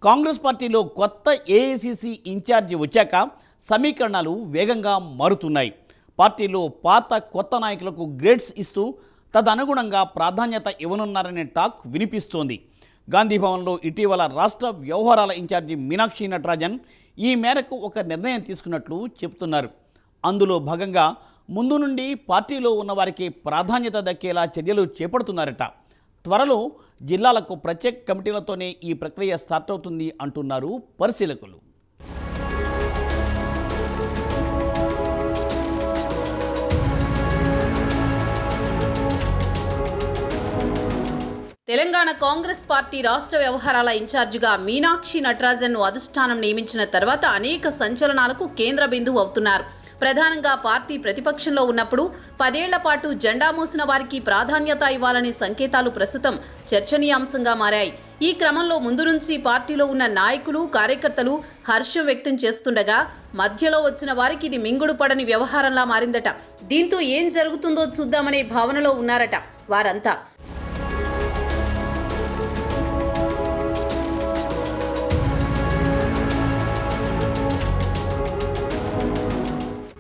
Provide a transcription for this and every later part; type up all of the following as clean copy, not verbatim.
కాంగ్రెస్ పార్టీలో కొత్త AICC incharge వచ్చాక సమీకరణాలు వేగంగా మారుతున్నాయి. పార్టీలో పాత కొత్త నాయకులకు గ్రేడ్స్ ఇస్తూ తదనుగుణంగా ప్రాధాన్యత ఇవ్వనున్నారనే టాక్ వినిపిస్తోంది. గాంధీభవన్లో ఇటీవల రాష్ట్ర వ్యవహారాల ఇన్ఛార్జి మీనాక్షి నటరాజన్ ఈ మేరకు ఒక నిర్ణయం తీసుకున్నట్లు చెబుతున్నారు. అందులో భాగంగా ముందు నుండి పార్టీలో ఉన్నవారికి ప్రాధాన్యత దక్కేలా చర్యలు చేపడుతున్నారట. త్వరలో జిల్లాలకు ప్రత్యేక కమిటీలతోనే ఈ ప్రక్రియ స్టార్ట్ అవుతుంది అంటున్నారు పరిశీలకులు. తెలంగాణ కాంగ్రెస్ పార్టీ రాష్ట్ర వ్యవహారాల ఇన్ఛార్జిగా మీనాక్షి నటరాజన్ను అధిష్టానం నియమించిన తర్వాత అనేక సంచలనాలకు కేంద్ర బిందువు అవుతున్నారు. ప్రధానంగా పార్టీ ప్రతిపక్షంలో ఉన్నప్పుడు 10 ఏళ్ల పాటు జెండా మోసిన వారికి ప్రాధాన్యత ఇవ్వాలనే సంకేతాలు ప్రస్తుతం చర్చనీయాంశంగా మారాయి. ఈ క్రమంలో ముందు నుంచి పార్టీలో ఉన్న నాయకులు, కార్యకర్తలు హర్షం వ్యక్తం చేస్తుండగా మధ్యలో వచ్చిన వారికి ఇది మింగుడు పడని వ్యవహారంలా మారిందట. దీంతో ఏం జరుగుతుందో చూద్దామనే భావనలో ఉన్నారట వారంతా.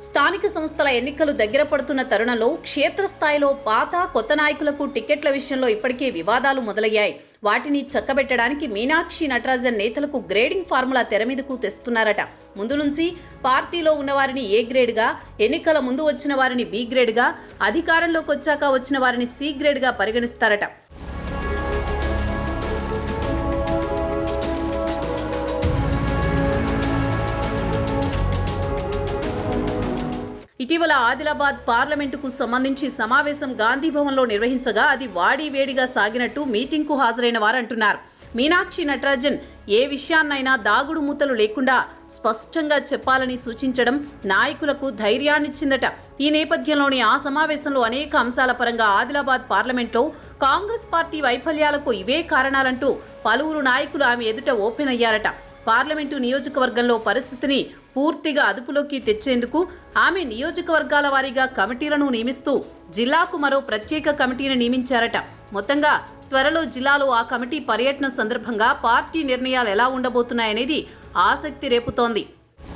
స్థానిక సంస్థల ఎన్నికలు దగ్గర పడుతున్న తరుణంలో క్షేత్రస్థాయిలో పాత కొత్త నాయకులకు టికెట్ల విషయంలో ఇప్పటికే వివాదాలు మొదలయ్యాయి. వాటిని చక్కబెట్టడానికి మీనాక్షి నటరాజన్ నేతలకు గ్రేడింగ్ ఫార్ములా తెరమీదకు తెస్తున్నారట. ముందు నుంచి పార్టీలో ఉన్నవారిని ఏ గ్రేడ్గా, ఎన్నికల ముందు వచ్చిన వారిని బి గ్రేడ్గా, అధికారంలోకి వచ్చాక వచ్చిన వారిని సి గ్రేడ్గా పరిగణిస్తారట. ఇటీవల ఆదిలాబాద్ పార్లమెంటుకు సంబంధించి సమావేశం గాంధీభవన్లో నిర్వహించగా అది వాడివేడిగా సాగినట్టు మీటింగ్కు హాజరైన వారంటున్నారు. మీనాక్షి నటరాజన్ ఏ విషయాన్నైనా దాగుడు మూతలు లేకుండా స్పష్టంగా చెప్పాలని సూచించడం నాయకులకు ధైర్యాన్నిచ్చిందట. ఈ నేపథ్యంలోనే ఆ సమావేశంలో అనేక అంశాల పరంగా ఆదిలాబాద్ పార్లమెంట్లో కాంగ్రెస్ పార్టీ వైఫల్యాలకు ఇవే కారణాలంటూ పలువురు నాయకులు ఆమె ఎదుట ఓపెన్ అయ్యారట. పార్లమెంటు నియోజకవర్గంలో పరిస్థితిని పూర్తిగా అదుపులోకి తెచ్చేందుకు ఆమె నియోజకవర్గాల వారీగా కమిటీలను నియమిస్తూ జిల్లాకు మరో ప్రత్యేక కమిటీని నియమించారట. మొత్తంగా త్వరలో జిల్లాలో ఆ కమిటీ పర్యటన సందర్భంగా పార్టీ నిర్ణయాలు ఎలా ఉండబోతున్నాయనేది ఆసక్తి రేపుతోంది.